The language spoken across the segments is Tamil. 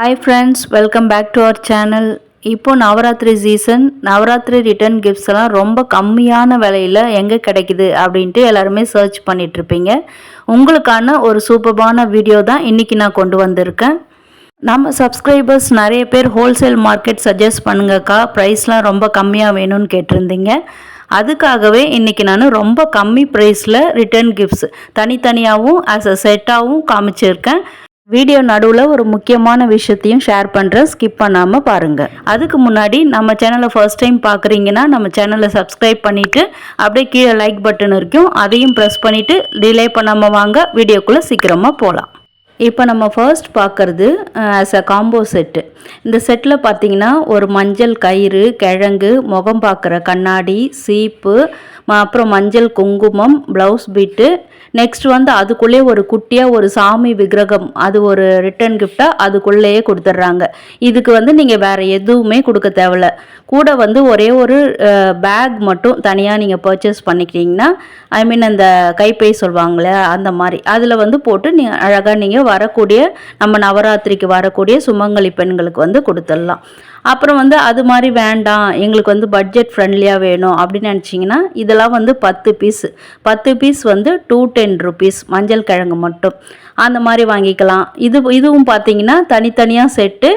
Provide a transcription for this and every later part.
Hi friends, welcome back to our channel. இப்போ Navaratri season, Navaratri return gifts எல்லாம் ரொம்ப கம்மியான விலையில் எங்கே கிடைக்குது அப்படின்ட்டு எல்லாருமே சர்ச் பண்ணிகிட்ருப்பீங்க. உங்களுக்கான ஒரு சூப்பர்பான வீடியோ தான் இன்றைக்கி நான் கொண்டு வந்திருக்கேன். நம்ம சப்ஸ்கிரைபர்ஸ் நிறைய பேர் ஹோல்சேல் மார்க்கெட் சஜஸ்ட் பண்ணுங்கக்கா, ப்ரைஸ்லாம் ரொம்ப கம்மியாக வேணும்னு கேட்டிருந்தீங்க. அதுக்காகவே இன்றைக்கி நான் ரொம்ப கம்மி ப்ரைஸில் ரிட்டர்ன் கிஃப்ட்ஸ் தனித்தனியாகவும் ஆஸ் அ செட்டாகவும் காமிச்சிருக்கேன். வீடியோ நடுவில் ஒரு முக்கியமான விஷயத்தையும் ஷேர் பண்ணுறேன், ஸ்கிப் பண்ணாமல் பாருங்கள். அதுக்கு முன்னாடி நம்ம சேனலை ஃபர்ஸ்ட் டைம் பார்க்குறீங்கன்னா நம்ம சேனலை சப்ஸ்கிரைப் பண்ணிவிட்டு அப்படியே கீழே லைக் பட்டன் இருக்கும், அதையும் ப்ரெஸ் பண்ணிவிட்டு டிலே பண்ணாமல் வாங்க வீடியோக்குள்ளே சீக்கிரமாக போகலாம். இப்போ நம்ம ஃபர்ஸ்ட் பார்க்குறது ஆஸ் அ காம்போ செட்டு. இந்த செட்டில் பார்த்தீங்கன்னா ஒரு மஞ்சள் கயிறு, கிழங்கு, முகம் பார்க்குற கண்ணாடி, சீப்பு, அப்புறம் மஞ்சள் குங்குமம், ப்ளவுஸ் பீட்டு, நெக்ஸ்ட் அதுக்குள்ளே ஒரு குட்டியாக ஒரு சாமி விக்கிரகம், அது ஒரு ரிட்டர்ன் கிஃப்டாக அதுக்குள்ளேயே கொடுத்துட்றாங்க. இதுக்கு நீங்கள் வேறு எதுவுமே கொடுக்க தேவையில்ல. கூட ஒரே ஒரு பேக் மட்டும் தனியாக நீங்கள் பர்ச்சேஸ் பண்ணிக்கிட்டீங்கன்னா, ஐ மீன் அந்த கைப்பை சொல்லுவாங்களே அந்த மாதிரி, அதில் போட்டு அழகாக நீங்கள் வரக்கூடிய நம்ம நவராத்திரிக்கு வரக்கூடிய சுமங்கலி பெண்களுக்கு கொடுத்துடலாம். அப்புறம் அது மாதிரி வேண்டாம், எங்களுக்கு பட்ஜெட் ஃப்ரெண்ட்லியாக வேணும் அப்படின்னு நினச்சிங்கன்னா இதெல்லாம் 10 பீஸ் 210 rupees, மஞ்சள் கிழங்கு மட்டும் அந்த மாதிரி வாங்கிக்கலாம். இதுவும் பார்த்தீங்கன்னா தனித்தனியாக செட்டு,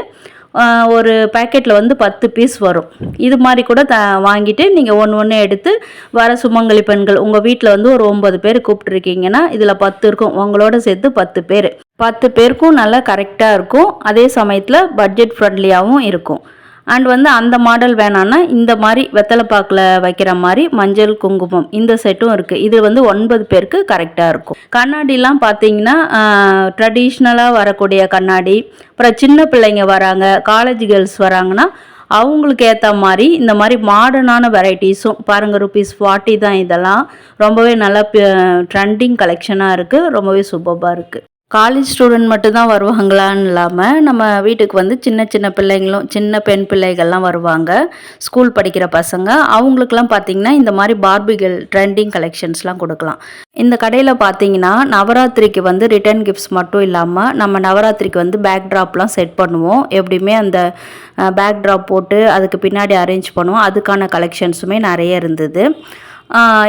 ஒரு பேக்கெட்டில் 10 பீஸ் வரும். இது மாதிரி கூட வாங்கிட்டு நீங்கள் ஒன்று எடுத்து வர சுமங்கலி பெண்கள் உங்கள் வீட்டில் ஒரு 9 பேர் கூப்பிட்ருக்கீங்கன்னா இதில் 10 இருக்கும், உங்களோட சேர்த்து 10 பேர். 10 பேருக்கும் நல்லா கரெக்டாக இருக்கும், அதே சமயத்தில் பட்ஜெட் ஃப்ரெண்ட்லியாகவும் இருக்கும். அண்ட் அந்த மாடல் வேணான்னா இந்த மாதிரி வெத்தலைப்பாக்கில் வைக்கிற மாதிரி மஞ்சள் குங்குமம் இந்த செட்டும் இருக்குது. இது 9 பேருக்கு கரெக்டாக இருக்கும். கண்ணாடிலாம் பார்த்தீங்கன்னா ட்ரெடிஷ்னலாக வரக்கூடிய கண்ணாடி, அப்புறம் சின்ன பிள்ளைங்க வராங்க, காலேஜ் கேர்ள்ஸ் வராங்கன்னா அவங்களுக்கு ஏற்ற மாதிரி இந்த மாதிரி மாடர்னான வெரைட்டிஸும் பாருங்கள். ₹40 தான். இதெல்லாம் ரொம்பவே நல்லா ட்ரெண்டிங் கலெக்ஷனாக இருக்குது, ரொம்பவே சூப்பராக இருக்குது. காலேஜ் ஸ்டூடெண்ட் மட்டும்தான் வருவாங்களான்னு இல்லாமல் நம்ம வீட்டுக்கு சின்ன பிள்ளைங்களும், சின்ன பெண் பிள்ளைகள்லாம் வருவாங்க, ஸ்கூல் படிக்கிற பசங்க. அவங்களுக்குலாம் பார்த்திங்கன்னா இந்த மாதிரி பார்பிகள் ட்ரெண்டிங் கலெக்ஷன்ஸ்லாம் கொடுக்கலாம். இந்த கடையில் பார்த்தீங்கன்னா நவராத்திரிக்கு ரிட்டர்ன் கிஃப்ட்ஸ் மட்டும் இல்லாமல் நம்ம நவராத்திரிக்கு பேக் ட்ராப்லாம் செட் பண்ணுவோம். எப்படியுமே அந்த பேக் ட்ராப் போட்டு அதுக்கு பின்னாடி அரேஞ்ச் பண்ணுவோம், அதுக்கான கலெக்ஷன்ஸுமே நிறைய இருந்தது.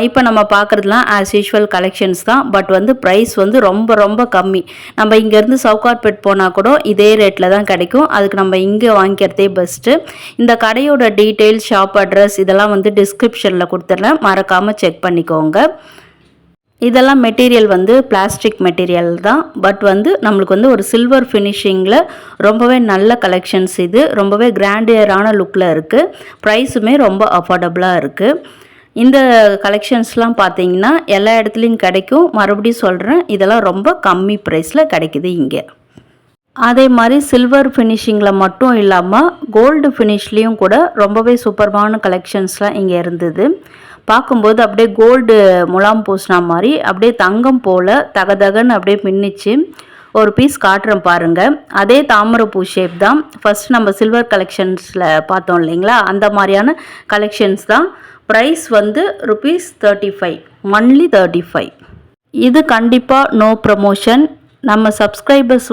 இப்போ நம்ம பார்க்குறதுலாம் ஆஸ் யூஷுவல் கலெக்ஷன்ஸ் தான். பட் ப்ரைஸ் ரொம்ப ரொம்ப கம்மி. நம்ம இங்கேருந்து சவுகார்பேட் போனால் கூட இதே ரேட்டில் தான் கிடைக்கும். அதுக்கு நம்ம இங்கே வாங்கிக்கிறதே பெஸ்ட்டு. இந்த கடையோட டீட்டெயில்ஸ், ஷாப் அட்ரஸ் இதெல்லாம் டிஸ்கிரிப்ஷனில் கொடுத்துட்றேன், மறக்காமல் செக் பண்ணிக்கோங்க. இதெல்லாம் மெட்டீரியல் பிளாஸ்டிக் மெட்டீரியல் தான். பட் நம்மளுக்கு ஒரு சில்வர் ஃபினிஷிங்கில் ரொம்பவே நல்ல கலெக்ஷன்ஸ். இது ரொம்பவே கிராண்டியரான லுக்கில் இருக்குது, ப்ரைஸுமே ரொம்ப அஃபோர்டபுளாக இருக்குது. இந்த கலெக்ஷன்ஸ்லாம் பார்த்தீங்கன்னா எல்லா இடத்துலையும் கிடைக்கும். மறுபடியும் சொல்கிறேன், இதெல்லாம் ரொம்ப கம்மி ப்ரைஸில் கிடைக்குது இங்கே. அதே மாதிரி சில்வர் ஃபினிஷிங்கில் மட்டும் இல்லாமல் கோல்டு ஃபினிஷ்லேயும் கூட ரொம்பவே சூப்பர்பான கலெக்ஷன்ஸ்லாம் இங்கே இருந்தது. பார்க்கும்போது அப்படியே கோல்டு முலாம் பூசினா மாதிரி அப்படியே தங்கம் போல் தகதகன்னு அப்படியே மின்னிச்சு. ஒரு பீஸ் காட்டுறேன் பாருங்கள். அதே தாமரைப்பூ ஷேப் தான் ஃபஸ்ட் நம்ம சில்வர் கலெக்ஷன்ஸில் பார்த்தோம் இல்லைங்களா, அந்த மாதிரியான கலெக்ஷன்ஸ் தான். Price ₹35, only 35. இது கண்டிப்பாக நோ ப்ரமோஷன். நம்ம சப்ஸ்கிரைபர்ஸ்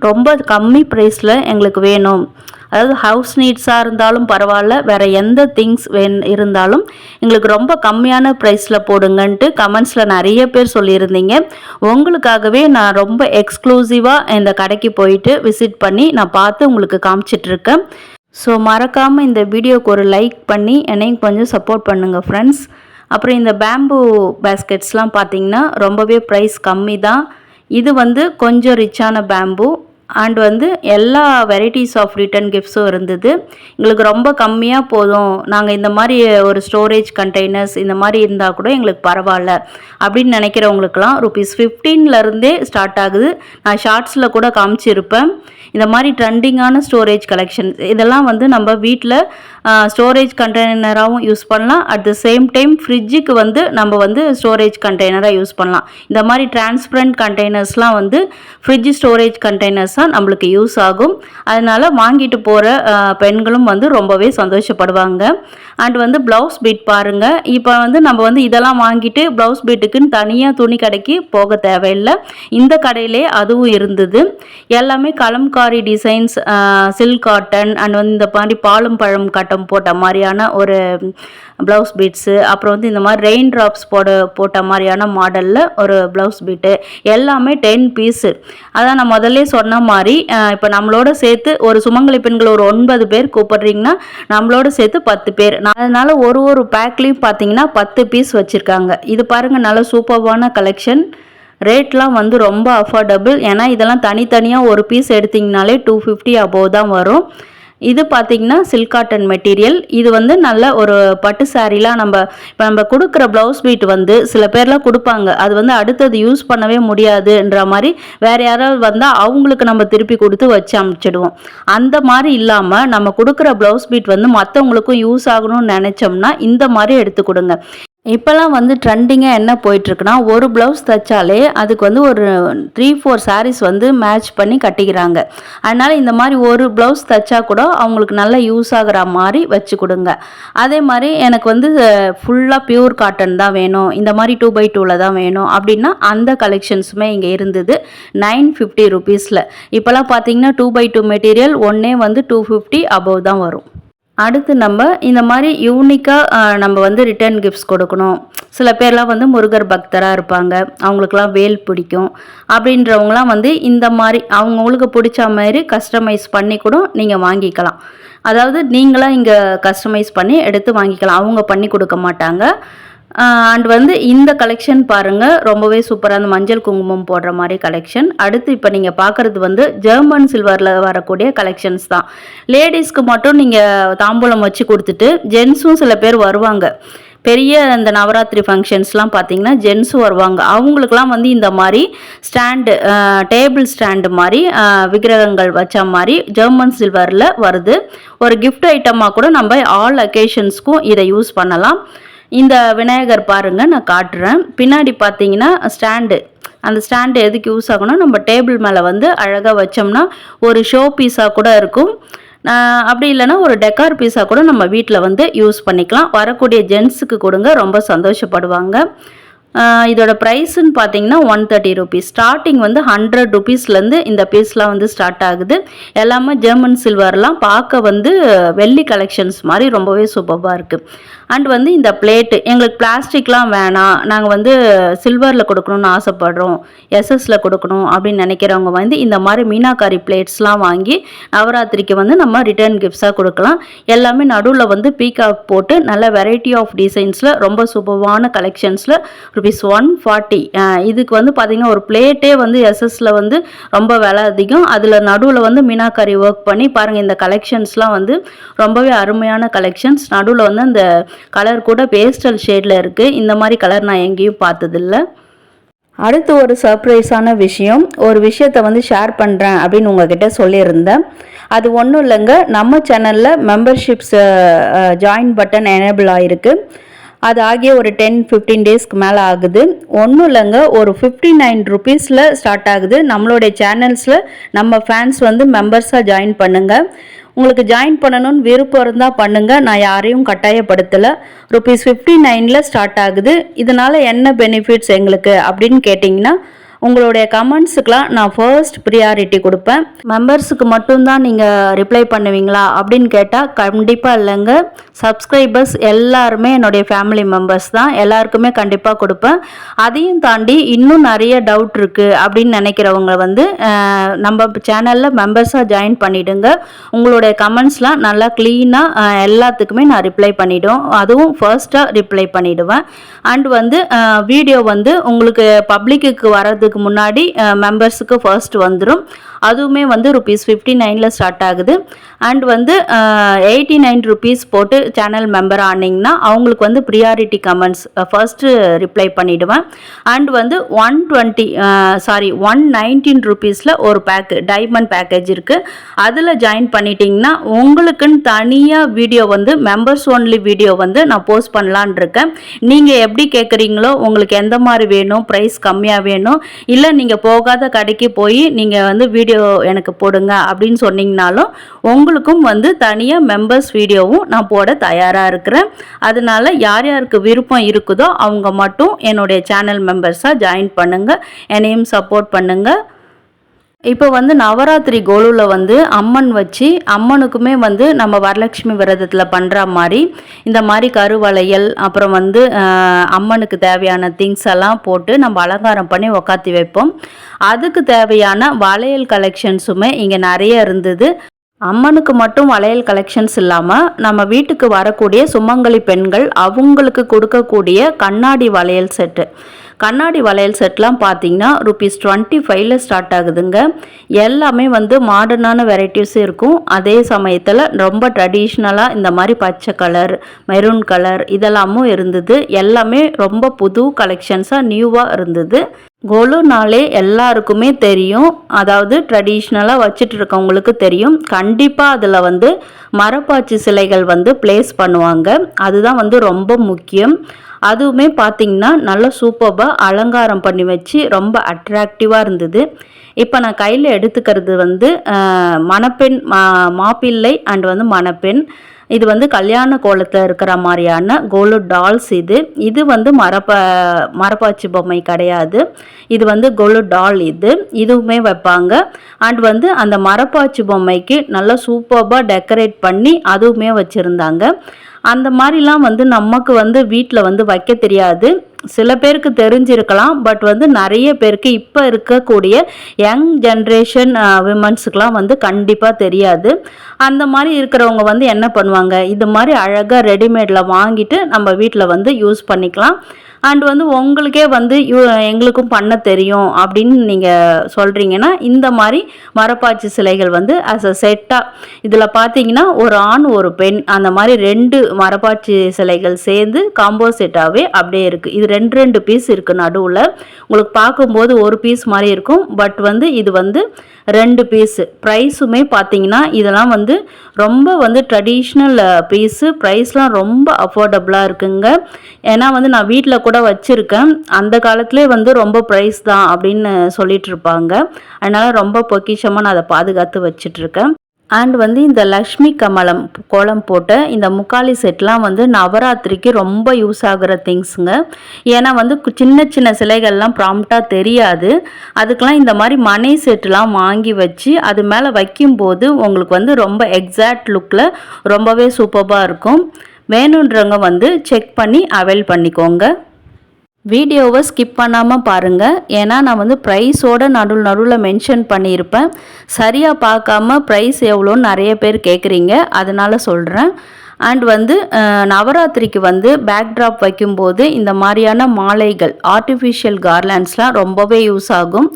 ரொம்ப கம்மி ப்ரைஸில் எங்களுக்கு வேணும், அதாவது ஹவுஸ் நீட்ஸாக இருந்தாலும் பரவாயில்ல, வேறு எந்த திங்ஸ் இருந்தாலும் எங்களுக்கு ரொம்ப கம்மியான ப்ரைஸில் போடுங்கன்ட்டு கமெண்ட்ஸில் நிறைய பேர் சொல்லியிருந்தீங்க. உங்களுக்காகவே நான் ரொம்ப எக்ஸ்க்ளூசிவாக இந்த கடைக்கு போயிட்டு விசிட் பண்ணி நான் பார்த்து உங்களுக்கு காமிச்சிட்ருக்கேன். ஸோ மறக்காமல் இந்த வீடியோக்கு ஒரு லைக் பண்ணி என்னையும் கொஞ்சம் சப்போர்ட் பண்ணுங்கள் ஃப்ரெண்ட்ஸ். அப்புறம் இந்த பேம்பு பேஸ்கெட்ஸ்லாம் பார்த்திங்கன்னா ரொம்பவே ப்ரைஸ் கம்மி தான். இது கொஞ்சம் ரிச்சான பேம்பு. அண்ட் எல்லா வெரைட்டிஸ் ஆஃப் ரிட்டர்ன் கிஃப்ட்ஸும் இருந்தது. எங்களுக்கு ரொம்ப கம்மியாக போதும், நாங்கள் இந்த மாதிரி ஒரு ஸ்டோரேஜ் கண்டெய்னர்ஸ் இந்த மாதிரி இருந்தால் கூட எங்களுக்கு பரவாயில்ல அப்படின்னு நினைக்கிறவங்களுக்கெல்லாம் ₹15 ஸ்டார்ட் ஆகுது. நான் ஷார்ட்ஸில் கூட காமிச்சிருப்பேன். இந்த மாதிரி ட்ரெண்டிங்கான ஸ்டோரேஜ் கலெக்ஷன்ஸ் இதெல்லாம் நம்ம வீட்டில் ஸ்டோரேஜ் கண்டெய்னராகவும் யூஸ் பண்ணலாம். அட் த சேம் டைம் ஃப்ரிட்ஜுக்கு நம்ம ஸ்டோரேஜ் கண்டெய்னராக யூஸ் பண்ணலாம். இந்த மாதிரி டிரான்ஸ்பரண்ட் கண்டெய்னர்ஸ்லாம் ஃப்ரிட்ஜ் ஸ்டோரேஜ் கண்டெய்னர்ஸ் தான் நம்மளுக்கு யூஸ் ஆகும். அதனால் வாங்கிட்டு போகிற பெண்களும் ரொம்பவே சந்தோஷப்படுவாங்க. அண்ட் ப்ளவுஸ் பீட் பாருங்கள். இப்போ நம்ம இதெல்லாம் வாங்கிட்டு ப்ளவுஸ் பீட்டுக்குன்னு தனியாக துணி கடைக்கு போக தேவையில்லை. இந்த கடையிலே அதுவும் இருந்தது. எல்லாமே கலம்கா kalamkari designs, silk cotton and வந்து இந்த மாதிரி பாலும் பழம் கட்டம் போட்ட மாதிரியான ஒரு ப்ளவுஸ் பீட்ஸு, அப்புறம் வந்து இந்த மாதிரி ரெயின் ட்ராப்ஸ் போட்ட மாதிரியான மாடலில் ஒரு ப்ளவுஸ் பீட்டு எல்லாமே 10 பீஸு. அதான் நான் முதல்ல சொன்ன மாதிரி இப்போ நம்மளோட சேர்த்து ஒரு சுமங்கலி பெண்கள் ஒரு 9 பேர் கூப்பிடுறீங்கன்னா நம்மளோட சேர்த்து 10 பேர். அதனால் ஒரு பேக்லேயும் பார்த்தீங்கன்னா 10 பீஸ் வச்சுருக்காங்க. இது பாருங்கள், நல்ல சூப்பர்வான கலெக்ஷன். ரேட்லாம் வந்து ரொம்ப அஃபோர்டபுள். ஏன்னா இதெல்லாம் தனித்தனியாக ஒரு பீஸ் எடுத்திங்கனாலே 250 அபோவ் தான் வரும். இது பார்த்திங்கன்னா சில்க் காட்டன் மெட்டீரியல். இது வந்து நல்ல ஒரு பட்டு சாரீலாம் நம்ம கொடுக்குற ப்ளவுஸ் பீட் வந்து சில பேர்லாம் கொடுப்பாங்க, அது வந்து அடுத்தது யூஸ் பண்ணவே முடியாதுன்ற மாதிரி வேறு யாராவது வந்தால் அவங்களுக்கு நம்ம திருப்பி கொடுத்து வச்சு அனுப்பிச்சிடுவோம். அந்த மாதிரி இல்லாமல் நம்ம கொடுக்குற ப்ளவுஸ் பீட் வந்து மற்றவங்களுக்கும் யூஸ் ஆகணும்னு நினச்சோம்னா இந்த மாதிரி எடுத்து கொடுங்க. இப்போல்லாம் வந்து ட்ரெண்டிங்காக என்ன போயிட்டுருக்குன்னா, ஒரு ப்ளவுஸ் தைச்சாலே அதுக்கு வந்து ஒரு 3-4 சாரீஸ் வந்து மேட்ச் பண்ணி கட்டிக்கிறாங்க. அதனால் இந்த மாதிரி ஒரு ப்ளவுஸ் தைச்சா கூட அவங்களுக்கு நல்லா யூஸ் ஆகிற மாதிரி வச்சு கொடுங்க. அதே மாதிரி எனக்கு வந்து ஃபுல்லாக பியூர் காட்டன் தான் வேணும், இந்த மாதிரி 2x2 தான் வேணும் அப்படின்னா அந்த கலெக்ஷன்ஸுமே இங்கே இருந்தது 950 ருபீஸில். இப்போல்லாம் பார்த்தீங்கன்னா 2x2 மெட்டீரியல் ஒன்றே வந்து 250 அபோவ் தான் வரும். அடுத்து நம்ம இந்த மாதிரி யூனிக்காக நம்ம வந்து ரிட்டர்ன் கிஃப்ட்ஸ் கொடுக்கணும். சில பேர்லாம் வந்து முருகர் பக்தராக இருப்பாங்க, அவங்களுக்குலாம் வேல் பிடிக்கும் அப்படின்றவங்களாம் வந்து இந்த மாதிரி அவங்கவுங்களுக்கு பிடிச்ச மாதிரி கஸ்டமைஸ் பண்ணி கூட நீங்கள் வாங்கிக்கலாம். அதாவது நீங்களாம் இங்கே கஸ்டமைஸ் பண்ணி எடுத்து வாங்கிக்கலாம், அவங்க பண்ணி கொடுக்க மாட்டாங்க. அண்ட் வந்து இந்த கலெக்ஷன் பாருங்கள், ரொம்பவே சூப்பராக அந்த மஞ்சள் குங்குமம் போடுற மாதிரி கலெக்ஷன். அடுத்து இப்போ நீங்கள் பார்க்குறது வந்து ஜெர்மன் சில்வரில் வரக்கூடிய கலெக்ஷன்ஸ் தான். லேடிஸ்க்கு மட்டும் நீங்கள் தாம்பூலம் வச்சு கொடுத்துட்டு ஜென்ஸும் சில பேர் வருவாங்க. பெரிய இந்த நவராத்திரி ஃபங்க்ஷன்ஸ்லாம் பார்த்தீங்கன்னா ஜென்ஸும் வருவாங்க. அவங்களுக்குலாம் வந்து இந்த மாதிரி ஸ்டாண்டு, டேபிள் ஸ்டாண்டு மாதிரி விக்கிரகங்கள் வச்ச மாதிரி ஜெர்மன் சில்வரில் வருது. ஒரு கிஃப்ட் ஐட்டமாக கூட நம்ம ஆல் அக்கேஷன்ஸ்க்கும் இதை யூஸ் பண்ணலாம். இந்த விநாயகர் பாருங்கள், நான் காட்டுறேன். பின்னாடி பார்த்தீங்கன்னா ஸ்டாண்டு, அந்த ஸ்டாண்டு எதுக்கு யூஸ் ஆகும்னா நம்ம டேபிள் மேலே வந்து அழகாக வச்சோம்னா ஒரு ஷோ பீஸாக கூட இருக்கும். அப்படி இல்லைன்னா ஒரு டெக்கார் பீஸாக கூட நம்ம வீட்டில் வந்து யூஸ் பண்ணிக்கலாம். வரக்கூடிய ஜென்ஸுக்கு கொடுங்க, ரொம்ப சந்தோஷப்படுவாங்க. இதோட ப்ரைஸுன்னு பார்த்தீங்கன்னா 130 ருபீஸ். ஸ்டார்டிங் வந்து 100 ருபீஸ்லேருந்து இந்த பீஸ்லாம் வந்து ஸ்டார்ட் ஆகுது. எல்லாமே ஜெர்மன் சில்வர்லாம் பார்க்க வந்து வெள்ளி கலெக்ஷன்ஸ் மாதிரி ரொம்பவே சூப்பராக இருக்குது. அண்ட் வந்து இந்த பிளேட்டு எங்களுக்கு பிளாஸ்டிக்லாம் வேணாம், நாங்கள் வந்து சில்வரில் கொடுக்கணும்னு ஆசைப்படுறோம், எஸ்எஸ்ல கொடுக்கணும் அப்படின்னு நினைக்கிறவங்க வந்து இந்த மாதிரி மீனாக்காரி பிளேட்ஸ்லாம் வாங்கி நவராத்திரிக்கு வந்து நம்ம ரிட்டர்ன் கிஃப்ட்ஸாக கொடுக்கலாம். எல்லாமே நடுவில் வந்து பீகாக் போட்டு நல்ல வெரைட்டி ஆஃப் டிசைன்ஸில் ரொம்ப சூப்பரான கலெக்ஷன்ஸில் ₹140. இதுக்கு வந்து பார்த்திங்கன்னா ஒரு பிளேட்டே வந்து எஸ்எஸ்ல வந்து ரொம்ப விலை அதிகம். அதில் நடுவில் வந்து மீனாக்காரி ஒர்க் பண்ணி பாருங்கள். இந்த கலெக்ஷன்ஸ்லாம் வந்து ரொம்பவே அருமையான கலெக்ஷன்ஸ். நடுவில் வந்து அந்த கலர் கூட பேஸ்டல் ஷேடில் இருக்குது. இந்த மாதிரி கலர் நான் எங்கேயும் பார்த்ததில்லை. அடுத்து ஒரு சர்ப்ரைஸான விஷயம், ஒரு விஷயத்தை வந்து ஷேர் பண்ணுறேன் அப்படின்னு உங்ககிட்ட சொல்லியிருந்தேன். அது ஒன்றும் இல்லைங்க, நம்ம சேனலில் மெம்பர்ஷிப்ஸ் ஜாயின் பட்டன் எனேபிள் ஆகிருக்கு. அது ஆகிய ஒரு 10-15 டேஸ்க்கு மேலே ஆகுது. ஒன்றும் இல்லைங்க, ஒரு 59 ருபீஸில் ஸ்டார்ட் ஆகுது. நம்மளுடைய சேனல்ஸில் நம்ம ஃபேன்ஸ் வந்து மெம்பர்ஸாக ஜாயின் பண்ணுங்கள். உங்களுக்கு ஜாயின் பண்ணணும்னு விருப்பம் இருந்தால் பண்ணுங்கள், நான் யாரையும் கட்டாயப்படுத்தலை. ₹59 ஸ்டார்ட் ஆகுது. இதனால் என்ன பெனிஃபிட்ஸ் எங்களுக்கு அப்படின்னு கேட்டிங்கன்னா, உங்களுடைய கமெண்ட்ஸுக்கெலாம் நான் ஃபர்ஸ்ட் ப்ரியாரிட்டி கொடுப்பேன். மெம்பர்ஸுக்கு மட்டும்தான் நீங்கள் ரிப்ளை பண்ணுவீங்களா அப்படின்னு கேட்டால் கண்டிப்பாக இல்லைங்க. சப்ஸ்கிரைபர்ஸ் எல்லாருமே என்னுடைய ஃபேமிலி மெம்பர்ஸ் தான், எல்லாருக்குமே கண்டிப்பாக கொடுப்பேன். அதையும் தாண்டி இன்னும் நிறைய டவுட் இருக்குது அப்படின்னு நினைக்கிறவங்க வந்து நம்ம சேனலில் மெம்பர்ஸாக ஜாயின் பண்ணிவிடுங்க. உங்களுடைய கமெண்ட்ஸ்லாம் நல்லா க்ளீனாக எல்லாத்துக்குமே நான் ரிப்ளை பண்ணிவிடுவோம், அதுவும் ஃபர்ஸ்ட்டாக ரிப்ளை பண்ணிவிடுவேன். அண்ட் வந்து வீடியோ வந்து உங்களுக்கு பப்ளிக்கு வரதுக்கு முன்னாடி மெம்பர்ஸுக்கு ஃபர்ஸ்ட் வந்துடும். அதுவுமே வந்து ₹59 ஸ்டார்ட் ஆகுது. அண்ட் வந்து 89 ருபீஸ் போட்டு சேனல் மெம்பர் ஆனிங்கன்னா அவங்களுக்கு வந்து ப்ரியாரிட்டி கமெண்ட்ஸ் ஃபர்ஸ்ட்டு ரிப்ளை பண்ணிவிடுவேன். அண்ட் வந்து 119 ருபீஸில் ஒரு பேக்கு டைமண்ட் பேக்கேஜ் இருக்குது. அதில் ஜாயின் பண்ணிட்டீங்கன்னா உங்களுக்குன்னு தனியாக வீடியோ வந்து மெம்பர்ஸ் ஒன்லி வீடியோ வந்து நான் போஸ்ட் பண்ணலான் இருக்கேன். நீங்கள் எப்படி கேட்குறீங்களோ, உங்களுக்கு எந்த மாதிரி வேணும், ப்ரைஸ் கம்மியாக வேணும், இல்லை நீங்கள் போகாத கடைக்கு போய் நீங்கள் வந்து வீடியோ எனக்கு போடுங்க அப்படின்னு சொன்னீங்கனாலும் உங்களுக்கும் வந்து தனியாக மெம்பர்ஸ் வீடியோவும் நான் போட தயாராக இருக்கிறேன். அதனால யார் யாருக்கு விருப்பம் இருக்குதோ அவங்க மட்டும் என்னுடைய சேனல் மெம்பர்ஸாக ஜாயின் பண்ணுங்கள், என்னையும் சப்போர்ட் பண்ணுங்கள். இப்போ வந்து நவராத்திரி கோலுவில் வந்து அம்மன் வச்சு அம்மனுக்குமே வந்து நம்ம வரலட்சுமி விரதத்தில் பண்ணுற மாதிரி இந்த மாதிரி கருவளையல் அப்புறம் வந்து அம்மனுக்கு தேவையான திங்ஸ் எல்லாம் போட்டு நம்ம அலங்காரம் பண்ணி உக்காத்தி வைப்போம். அதுக்கு தேவையான வளையல் கலெக்ஷன்ஸுமே இங்கே நிறைய இருந்தது. அம்மனுக்கு மட்டும் வளையல் கலெக்ஷன்ஸ் இல்லாமல் நம்ம வீட்டுக்கு வரக்கூடிய சுமங்கலி பெண்கள் அவங்களுக்கு கொடுக்கக்கூடிய கண்ணாடி வளையல் செட்டு, கண்ணாடி வளையல் செட்லாம் பார்த்தீங்கன்னா ₹25 ஸ்டார்ட் ஆகுதுங்க. எல்லாமே வந்து மாடர்னான வெரைட்டிஸும் இருக்கும். அதே சமயத்தில் ரொம்ப ட்ரெடிஷ்னலாக இந்த மாதிரி பச்சை கலர், மெரூன் கலர் இதெல்லாமும் இருந்தது. எல்லாமே ரொம்ப புது கலெக்ஷன்ஸாக நியூவாக இருந்தது. கொலுனாலே எல்லாருக்குமே தெரியும், அதாவது ட்ரெடிஷ்னலாக வச்சுட்டு இருக்கவங்களுக்கு தெரியும். கண்டிப்பாக அதில் வந்து மரப்பாச்சி சிலைகள் வந்து பிளேஸ் பண்ணுவாங்க. அதுதான் வந்து ரொம்ப முக்கியம். அதுவுமே பார்த்திங்கன்னா நல்லா சூப்பராக அலங்காரம் பண்ணி வச்சு ரொம்ப அட்ராக்டிவாக இருந்தது. இப்போ நான் கையில் எடுத்துக்கிறது வந்து மணப்பெண், மாப்பிள்ளை அண்ட் வந்து மணப்பெண். இது வந்து கல்யாண கோலத்தில் இருக்கிற மாதிரியான கோலு டால்ஸ். இது வந்து மரப்பாச்சி பொம்மை கிடையாது. இது வந்து கோலு டால். இதுவுமே வைப்பாங்க. அண்ட் வந்து அந்த மரப்பாச்சி பொம்மைக்கு நல்லா சூப்பராக டெக்கரேட் பண்ணி அதுவுமே வச்சுருந்தாங்க. அந்த மாதிரிலாம் வந்து நமக்கு வந்து வீட்டில் வந்து வைக்க தெரியாது. சில பேருக்கு தெரிஞ்சிருக்கலாம், பட் வந்து நிறைய பேருக்கு இப்போ இருக்கக்கூடிய யங் ஜென்ரேஷன் விமன்ஸுக்கெலாம் வந்து கண்டிப்பாக தெரியாது. அந்த மாதிரி இருக்கிறவங்க வந்து என்ன பண்ணுவாங்க, இது மாதிரி அழகாக ரெடிமேடில் வாங்கிட்டு நம்ம வீட்டில் வந்து யூஸ் பண்ணிக்கலாம். அண்ட் வந்து உங்களுக்கே வந்து எங்களுக்கும் பண்ண தெரியும் அப்படின்னு நீங்கள் சொல்கிறீங்கன்னா இந்த மாதிரி மரப்பாச்சி சிலைகள் வந்து அஸ் அ செட்டாக இதில் பார்த்தீங்கன்னா ஒரு ஆண் ஒரு பெண் அந்த மாதிரி 2 மரப்பாச்சி சிலைகள் சேர்ந்து காம்போ செட்டாகவே அப்படியே இருக்குது. இது 2 பீஸ் இருக்குது. நடுவில் உங்களுக்கு பார்க்கும்போது ஒரு பீஸ் மாதிரி இருக்கும், பட் வந்து இது வந்து 2 பீஸு. ப்ரைஸுமே பார்த்தீங்கன்னா இதெல்லாம் வந்து ரொம்ப வந்து ட்ரெடிஷ்னல் பீஸு. ப்ரைஸ்லாம் ரொம்ப அஃபோர்டபுளாக இருக்குங்க. ஏன்னா வந்து நான் வீட்டில் கூட வச்சுருக்கேன். அந்த காலத்துலேயே வந்து ரொம்ப ப்ரைஸ் தான் அப்படின்னு சொல்லிட்டு இருப்பாங்க. அதனால் ரொம்ப பொக்கிஷமாக நான் அதை பாதுகாத்து வச்சிட்ருக்கேன். அண்ட் வந்து இந்த லக்ஷ்மி கமலம் கோலம் போட்ட இந்த முக்காலி செட்லாம் வந்து நவராத்திரிக்கு ரொம்ப யூஸ் ஆகுற திங்ஸுங்க. ஏன்னா வந்து சின்ன சின்ன சிலைகள்லாம் ப்ராம்ப்டாக தெரியாது. அதுக்கெலாம் இந்த மாதிரி மணி செட்லாம் வாங்கி வச்சு அது மேலே வைக்கும்போது உங்களுக்கு வந்து ரொம்ப எக்ஸாக்ட் லுக்கில் ரொம்பவே சூப்பராக இருக்கும். வேணுன்றவங்க வந்து செக் பண்ணி அவைல் பண்ணிக்கோங்க. வீடியோவை ஸ்கிப் பண்ணாமல் பாருங்கள். ஏன்னா நான் வந்து ப்ரைஸோடு நடுவில் மென்ஷன் பண்ணியிருப்பேன். சரியாக பார்க்காம ப்ரைஸ் எவ்வளோன்னு நிறைய பேர் கேட்குறீங்க, அதனால் சொல்கிறேன். அண்ட் வந்து நவராத்திரிக்கு வந்து பேக்ட்ராப் வைக்கும்போது இந்த மாதிரியான மாலைகள், ஆர்டிஃபிஷியல் கார்லாண்ட்ஸ்லாம் ரொம்பவே யூஸ் ஆகும்.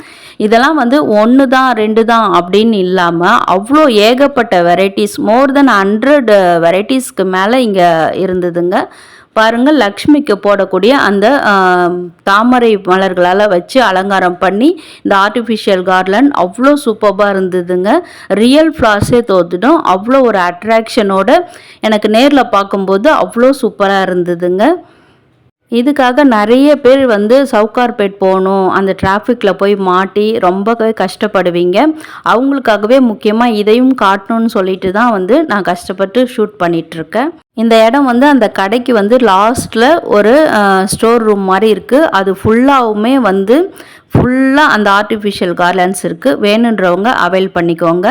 இதெல்லாம் வந்து 1 தான் 2 தான் அப்படின்னு இல்லாமல் அவ்வளோ ஏகப்பட்ட வெரைட்டிஸ், மோர் தென் 100 வெரைட்டிஸ்க்கு மேலே இங்கே இருந்ததுங்க. பாருங்கள், லக்ஷ்மிக்கு போடக்கூடிய அந்த தாமரை மலர்களால் வச்சு அலங்காரம் பண்ணி இந்த ஆர்டிஃபிஷியல் கார்லண்ட் அவ்வளோ சூப்பராக இருந்ததுங்க. ரியல் ஃப்ளார்ஸே தோத்துடும். அவ்வளோ ஒரு அட்ராக்ஷனோட எனக்கு நேரில் பார்க்கும்போது அவ்வளோ சூப்பராக இருந்ததுங்க. இதுக்காக நிறைய பேர் வந்து சவுகார்பேட் போகணும், அந்த டிராஃபிக்கில் போய் மாட்டி ரொம்பவே கஷ்டப்படுவீங்க. அவங்களுக்காகவே முக்கியமாக இதையும் காட்டணும்னு சொல்லிட்டு தான் வந்து நான் கஷ்டப்பட்டு ஷூட் பண்ணிகிட்ருக்கேன். இந்த இடம் வந்து அந்த கடைக்கு வந்து லாஸ்ட்டில் ஒரு ஸ்டோர் ரூம் மாதிரி இருக்குது. அது ஃபுல்லாகவுமே வந்து ஃபுல்லாக அந்த ஆர்டிஃபிஷியல் கார்லண்ட்ஸ் இருக்குது. வேணுன்றவங்க அவைல் பண்ணிக்கோங்க.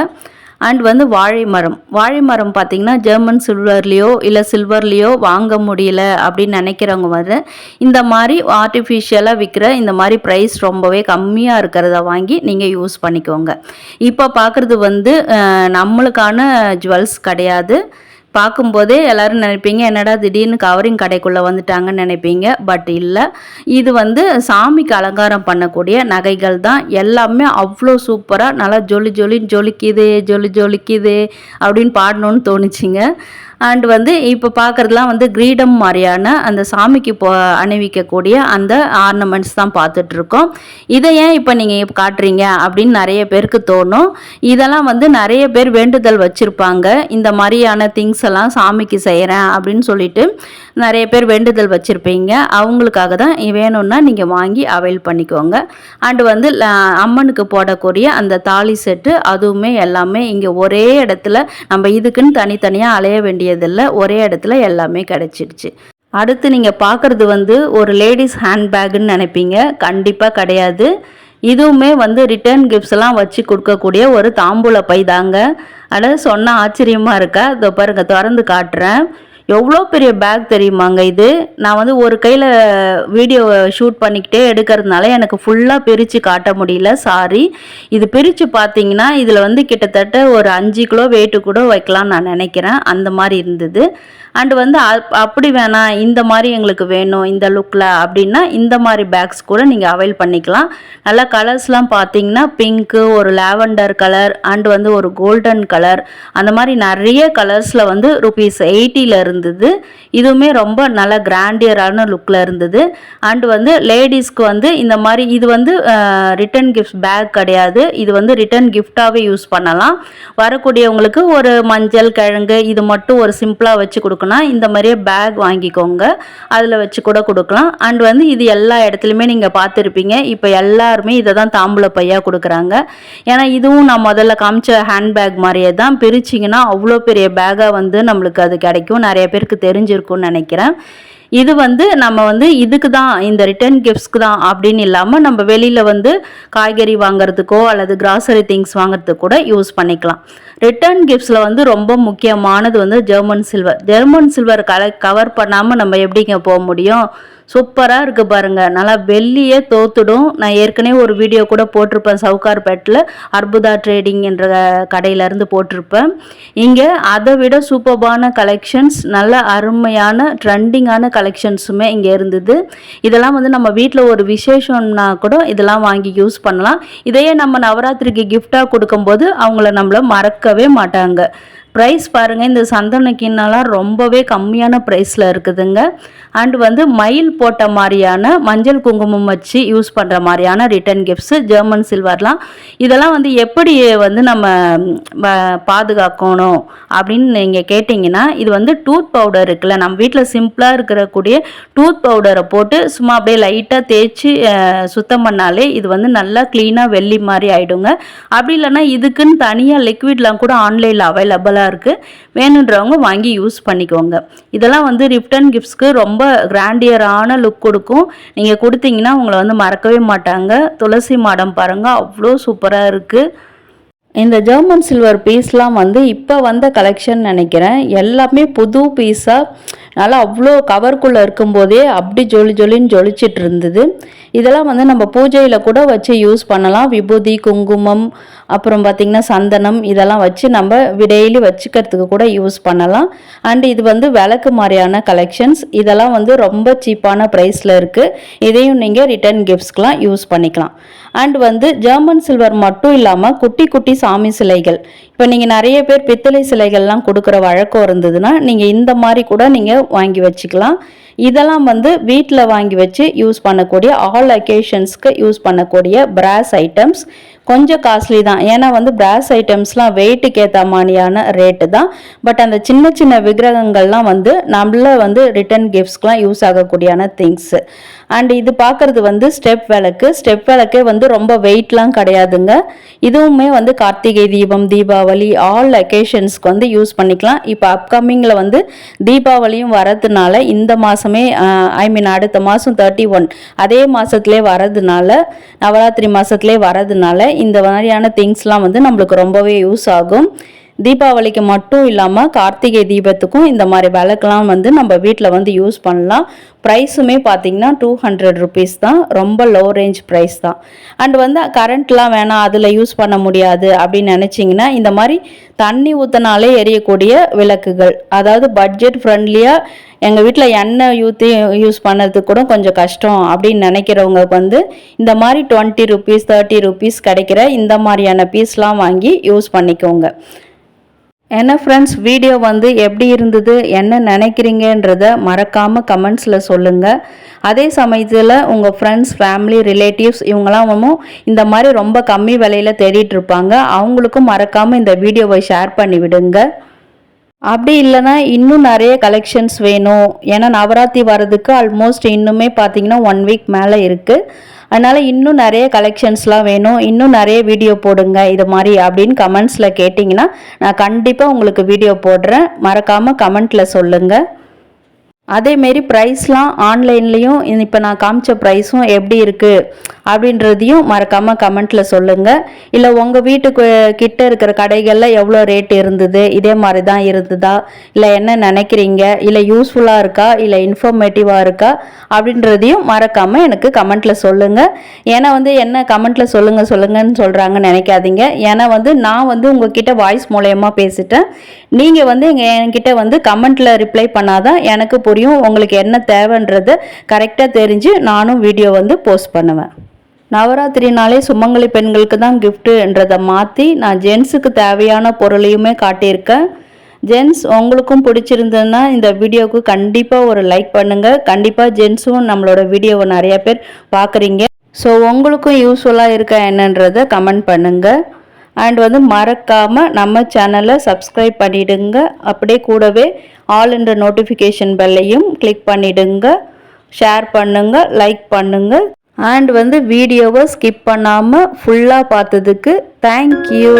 அண்ட் வந்து வாழை மரம் பார்த்திங்கன்னா ஜெர்மன் சில்வர்லேயோ இல்லை சில்வர்லேயோ வாங்க முடியல அப்படின்னு நினைக்கிறவங்க வந்து இந்த மாதிரி ஆர்டிஃபிஷியலாக விற்கிற இந்த மாதிரி ப்ரைஸ் ரொம்பவே கம்மியாக இருக்கிறத வாங்கி நீங்கள் யூஸ் பண்ணிக்கோங்க. இப்போ பார்க்குறது வந்து நம்மளுக்கான ஜுவல்ஸ் கிடையாது. பார்க்கும்போதே எல்லோரும் நினைப்பீங்க, என்னடா திடீர்னு கவரிங் கடைக்குள்ளே வந்துட்டாங்கன்னு நினைப்பீங்க. பட் இல்லை, இது வந்து சாமிக்கு அலங்காரம் பண்ணக்கூடிய நகைகள் தான். எல்லாமே அவ்வளோ சூப்பராக நல்லா ஜொலிக்குது அப்படின்னு பாடணுன்னு தோணுச்சிங்க. அண்ட் வந்து இப்போ பார்க்குறதுலாம் வந்து கிரீடம் மாதிரியான அந்த சாமிக்கு அணிவிக்கக்கூடிய அந்த ஆர்னமெண்ட்ஸ் தான் பார்த்துட்ருக்கோம். இதை ஏன் இப்போ நீங்கள் காட்டுறீங்க அப்படின்னு நிறைய பேருக்கு தோணும். இதெல்லாம் வந்து நிறைய பேர் வேண்டுதல் வச்சுருப்பாங்க, இந்த மாதிரியான திங்ஸ் எல்லாம் சாமிக்கு செய்கிறேன் அப்படின்னு சொல்லிட்டு நிறைய பேர் வேண்டுதல் வச்சுருப்பீங்க. அவங்களுக்காக தான் வேணும்னா நீங்கள் வாங்கி அவைல் பண்ணிக்கோங்க. அண்டு வந்து அம்மனுக்கு போடக்கூடிய அந்த தாலி செட்டு அதுவுமே எல்லாமே இங்கே ஒரே இடத்துல, நம்ம இதுக்குன்னு தனித்தனியாக அலைய வேண்டியதில்லை, ஒரே இடத்துல எல்லாமே கிடச்சிடுச்சு. அடுத்து நீங்கள் பார்க்குறது வந்து ஒரு லேடிஸ் ஹேண்ட்பேக்குன்னு நினைப்பீங்க. கண்டிப்பாக கிடையாது. இதுவுமே வந்து ரிட்டர்ன் கிஃப்ட்ஸ்லாம் வச்சு கொடுக்கக்கூடிய ஒரு தாம்பூல பை தாங்க. அட சொன்னால் ஆச்சரியமாக இருக்கா? இதோ பாருங்க, திறந்து காட்டுறேன். எவ்வளோ பெரிய பேக் தெரியுமாங்க இது. நான் வந்து ஒரு கையில் வீடியோ ஷூட் பண்ணிக்கிட்டே எடுக்கிறதுனால எனக்கு ஃபுல்லாக பிரித்து காட்ட முடியல, சாரி. இது பிரித்து பார்த்தீங்கன்னா இதில் வந்து கிட்டத்தட்ட ஒரு 5 கிலோ வெயிட்டு கூட வைக்கலாம்னு நான் நினைக்கிறேன். அந்த மாதிரி இருந்தது. அண்டு வந்து அப்படி வேணாம், இந்த மாதிரி எங்களுக்கு வேணும் இந்த லுக்கில் அப்படின்னா இந்த மாதிரி பேக்ஸ் கூட நீங்கள் அவைல் பண்ணிக்கலாம். நல்லா கலர்ஸ்லாம் பார்த்தீங்கன்னா பிங்க்கு, ஒரு லாவெண்டர் கலர் அண்டு வந்து ஒரு கோல்டன் கலர், அந்த மாதிரி நிறைய கலர்ஸில் வந்து ₹80 இருந்தது. இதுவுமே ரொம்ப நல்ல கிராண்டியரான லுக்கில் இருந்தது. அண்டு வந்து லேடிஸ்க்கு வந்து இந்த மாதிரி இது வந்து ரிட்டன் கிஃப்ட் பேக் கிடையாது, இது வந்து ரிட்டன் கிஃப்டாகவே யூஸ் பண்ணலாம். வரக்கூடியவங்களுக்கு ஒரு மஞ்சள் கிழங்கு இது மட்டும் ஒரு சிம்பிளாக வச்சு கொடுக்கணும், இந்த மாதிரியே பேக் வாங்கிக்கோங்க, அதில் வச்சு கூட கொடுக்கலாம். அண்ட் வந்து இது எல்லா இடத்துலையுமே நீங்கள் பார்த்துருப்பீங்க. இப்போ எல்லாருமே இதை தான் தாம்பூல பையாக கொடுக்குறாங்க. ஏன்னா இதுவும் நான் முதல்ல காமிச்ச ஹேண்ட்பேக் மாதிரியே தான். பிரிச்சிங்கன்னா அவ்வளோ பெரிய பேக்காக வந்து நம்மளுக்கு அது கிடைக்கும். நிறைய பேருக்கு தெரிஞ்சிருக்கும்னு நினைக்கிறேன். இது வந்து நம்ம வந்து இதுக்கு தான், இந்த ரிட்டர்ன் கிஃப்ட்ஸ்க்கு தான் அப்படின்னு இல்லாமல் நம்ம வெளியில் வந்து காய்கறி வாங்குறதுக்கோ அல்லது கிராசரி திங்ஸ் வாங்குறதுக்கு கூட யூஸ் பண்ணிக்கலாம். ரிட்டர்ன் கிஃப்ட்ஸில் வந்து ரொம்ப முக்கியமானது வந்து German silver. German silver cover பண்ணாமல் நம்ம எப்படிங்க போக முடியும்? சூப்பராக இருக்குது பாருங்கள். நல்லா வெள்ளியே தோத்துடும். நான் ஏற்கனவே ஒரு வீடியோ கூட போட்டிருப்பேன், சவுகார்பேட்டில் அற்புதா ட்ரேடிங் என்ற கடையிலேருந்து போட்டிருப்பேன். இங்கே அதை விட சூப்பர்பான கலெக்ஷன்ஸ், நல்ல அருமையான ட்ரெண்டிங்கான கலெக்ஷன்ஸுமே இங்கே இருந்தது. இதெல்லாம் வந்து நம்ம வீட்டில் ஒரு விசேஷம்னா கூட இதெல்லாம் வாங்கி யூஸ் பண்ணலாம். இதையே நம்ம நவராத்திரிக்கு கிஃப்டாக கொடுக்கும்போது அவங்கள நம்மள மறக்கவே மாட்டாங்க. ப்ரைஸ் பாருங்கள், இந்த சந்தன கிண்ணெல்லாம் ரொம்பவே கம்மியான ப்ரைஸில் இருக்குதுங்க. அண்டு வந்து மயில் போட்ட மாதிரியான மஞ்சள் குங்குமம் வச்சு யூஸ் பண்ணுற மாதிரியான ரிட்டன் கிஃப்ட்ஸு ஜெர்மன் சில்வர்லாம். இதெல்லாம் வந்து எப்படி வந்து நம்ம பாதுகாக்கணும் அப்படின்னு நீங்கள் கேட்டிங்கன்னா, இது வந்து டூத் பவுடர் இருக்குல்ல, நம்ம வீட்டில் சிம்பிளாக இருக்கக்கூடிய டூத் பவுடரை போட்டு சும்மா அப்படியே லைட்டாக தேய்ச்சி சுத்தம் பண்ணாலே இது வந்து நல்லா க்ளீனாக வெள்ளி மாதிரி ஆகிடுங்க. அப்படி இல்லைன்னா இதுக்குன்னு தனியாக லிக்விட்லாம் கூட ஆன்லைனில் அவைலபிளாக இருக்குது. வேணுன்றவங்க வாங்கி யூஸ் பண்ணிக்கோங்க. இதெல்லாம் வந்து ரிட்டன் கிஃப்ட்ஸ்க்கு ரொம்ப கிராண்டியரான லுக் கொடுக்கும். நீங்கள் கொடுத்தீங்கன்னா உங்களை வந்து மறக்கவே மாட்டாங்க. துளசி மாடம் பாருங்கள், அவ்வளோ சூப்பராக இருக்குது. இந்த ஜெர்மன் சில்வர் பீஸ்லாம் வந்து இப்போ வந்த கலெக்ஷன் நினைக்கிறேன். எல்லாமே புது பீஸாக நல்லா அவ்வளோ கவர்க்குள்ளே இருக்கும்போதே அப்படி ஜொலின்னு ஜொலிச்சிட்டு இருந்தது. இதெல்லாம் வந்து நம்ம பூஜையில் கூட வச்சு யூஸ் பண்ணலாம். விபூதி, குங்குமம், அப்புறம் பார்த்திங்கன்னா சந்தனம், இதெல்லாம் வச்சு நம்ம டெய்லி வச்சுக்கிறதுக்கு கூட யூஸ் பண்ணலாம். அண்ட் இது வந்து விளக்கு மாதிரியான கலெக்ஷன்ஸ். இதெல்லாம் வந்து ரொம்ப சீப்பான ப்ரைஸில் இருக்குது. இதையும் நீங்கள் ரிட்டன் கிஃப்ட்ஸ்க்கெலாம் யூஸ் பண்ணிக்கலாம். அண்ட் வந்து ஜெர்மன் சில்வர் மட்டும் இல்லாமல் குட்டி குட்டி சாமி சிலைகள், இப்போ நீங்கள் நிறைய பேர் பித்தளை சிலைகள்லாம் கொடுக்குற வழக்கம் இருந்ததுன்னா நீங்கள் இந்த மாதிரி கூட நீங்கள் வாங்கி வச்சுக்கலாம். இதெல்லாம் வந்து வீட்டில் வாங்கி வச்சு யூஸ் பண்ணக்கூடிய ஆல் அக்கேஷன்ஸ்க்கு யூஸ் பண்ணக்கூடிய பிராஸ் ஐட்டம்ஸ். கொஞ்சம் காஸ்ட்லி தான், ஏன்னா வந்து பிராஸ் ஐட்டம்ஸ்லாம் வெயிட்டுக்கு ஏற்ற மாதிரியான ரேட்டு தான். பட் அந்த சின்ன சின்ன விக்கிரகங்கள்லாம் வந்து நம்மள வந்து ரிட்டன் கிஃப்ட்ஸ்க்கெலாம் யூஸ் ஆகக்கூடியான திங்ஸு. அண்ட் இது பார்க்குறது வந்து ஸ்டெப் விளக்கே வந்து ரொம்ப வெயிட்லாம் கிடையாதுங்க. இதுவுமே வந்து கார்த்திகை தீபம், தீபாவளி, ஆல் அக்கேஷன்ஸ்க்கு வந்து யூஸ் பண்ணிக்கலாம். இப்போ அப்கமிங்கில் வந்து தீபாவளியும் வரதுனால இந்த மாதமே அடுத்த மாதம் 31 அதே மாதத்துலேயே வரதுனால, நவராத்திரி மாதத்துலேயே வரதுனால இந்த மாதிரியான திங்ஸ்லாம் வந்து நம்மளுக்கு ரொம்பவே யூஸ் ஆகும். தீபாவளிக்கு மட்டும் இல்லாமல் கார்த்திகை தீபத்துக்கும் இந்த மாதிரி விளக்கெல்லாம் வந்து நம்ம வீட்டில் வந்து யூஸ் பண்ணலாம். ப்ரைஸுமே பார்த்திங்கன்னா ₹200 தான், ரொம்ப லோ ரேஞ்ச் ப்ரைஸ் தான். அண்ட் வந்து கரண்ட்லாம் வேணாம், அதில் யூஸ் பண்ண முடியாது அப்படின்னு நினச்சிங்கன்னா இந்த மாதிரி தண்ணி ஊற்றினாலே எரியக்கூடிய விளக்குகள், அதாவது பட்ஜெட் ஃப்ரெண்ட்லியாக எங்கள் வீட்டில் எண்ணெய் ஊற்றி யூஸ் பண்ணுறதுக்கு கூட கொஞ்சம் கஷ்டம் அப்படின்னு நினைக்கிறவங்க வந்து இந்த மாதிரி ₹20 ₹30 கிடைக்கிற இந்த மாதிரியான பீஸ்லாம் வாங்கி யூஸ் பண்ணிக்கோங்க. என்ன ஃப்ரெண்ட்ஸ், வீடியோ வந்து எப்படி இருந்தது, என்ன நினைக்கிறீங்கன்றத மறக்காமல் கமெண்ட்ஸில் சொல்லுங்கள். அதே சமயத்தில் உங்கள் ஃப்ரெண்ட்ஸ், ஃபேமிலி, ரிலேட்டிவ்ஸ் இவங்களாம் இந்த மாதிரி ரொம்ப கம்மி விலையில் தேடிட்டு இருப்பாங்க. அவங்களுக்கும் மறக்காமல் இந்த வீடியோவை ஷேர் பண்ணி விடுங்க. அப்படி இல்லைனா இன்னும் நிறைய கலெக்ஷன்ஸ் வேணும், ஏன்னா நவராத்திரி வர்றதுக்கு ஆல்மோஸ்ட் இன்னுமே பார்த்தீங்கன்னா 1 வீக் மேலே இருக்குது. அதனால் இன்னும் நிறைய கலெக்ஷன்ஸ்லாம் வேணும், இன்னும் நிறைய வீடியோ போடுங்க இது மாதிரி அப்படின்னு கமெண்ட்ஸில் கேட்டிங்கன்னா நான் கண்டிப்பாக உங்களுக்கு வீடியோ போடுறேன். மறக்காமல் கமெண்ட்டில் சொல்லுங்கள். அதேமாரி ப்ரைஸ்லாம் ஆன்லைன்லேயும் இப்போ நான் காமிச்ச ப்ரைஸும் எப்படி இருக்குது அப்படின்றதையும் மறக்காமல் கமெண்ட்டில் சொல்லுங்கள். இல்லை உங்கள் வீட்டுக்கு கிட்ட இருக்கிற கடைகளில் எவ்வளோ ரேட் இருந்தது, இதே மாதிரி தான் இருந்ததா, இல்லை என்ன நினைக்கிறீங்க, இல்லை யூஸ்ஃபுல்லாக இருக்கா, இல்லை இன்ஃபர்மேட்டிவாக இருக்கா அப்படின்றதையும் மறக்காமல் எனக்கு கமெண்ட்டில் சொல்லுங்கள். ஏன்னா என்ன கமெண்ட்டில் சொல்லுங்கன்னு சொல்கிறாங்கன்னு நினைக்காதீங்க. ஏன்னா நான் உங்ககிட்ட வாய்ஸ் மூலயமா பேசிட்டேன். நீங்கள் என்கிட்ட கமெண்ட்டில் ரிப்ளை பண்ணாதான் எனக்கு புரியும் உங்களுக்கு என்ன தேவைன்றது கரெக்டாக தெரிஞ்சு நானும் வீடியோ போஸ்ட் பண்ணுவேன். நவராத்திரினாலே சுமங்கலி பெண்களுக்கு தான் கிஃப்ட்டுன்றதை மாற்றி நான் ஜென்ஸுக்கு தேவையான பொருளையுமே காட்டியிருக்கேன். ஜென்ஸ் உங்களுக்கும் பிடிச்சிருந்ததுன்னா இந்த வீடியோவுக்கு கண்டிப்பாக ஒரு லைக் பண்ணுங்கள். கண்டிப்பாக ஜென்ஸும் நம்மளோட வீடியோவை நிறைய பேர் பார்க்குறீங்க. ஸோ உங்களுக்கும் யூஸ்ஃபுல்லாக இருக்கா என்னன்றதை கமெண்ட் பண்ணுங்கள். அண்ட் மறக்காமல் நம்ம சேனலை சப்ஸ்கிரைப் பண்ணிவிடுங்க. அப்படியே கூடவே ஆல் என்ற நோட்டிஃபிகேஷன் பெல்லையும் கிளிக் பண்ணிவிடுங்க. ஷேர் பண்ணுங்கள், லைக் பண்ணுங்கள். அண்ட் வீடியோவை ஸ்கிப் பண்ணாமல் ஃபுல்லாக பார்த்ததுக்கு தேங்க்யூ.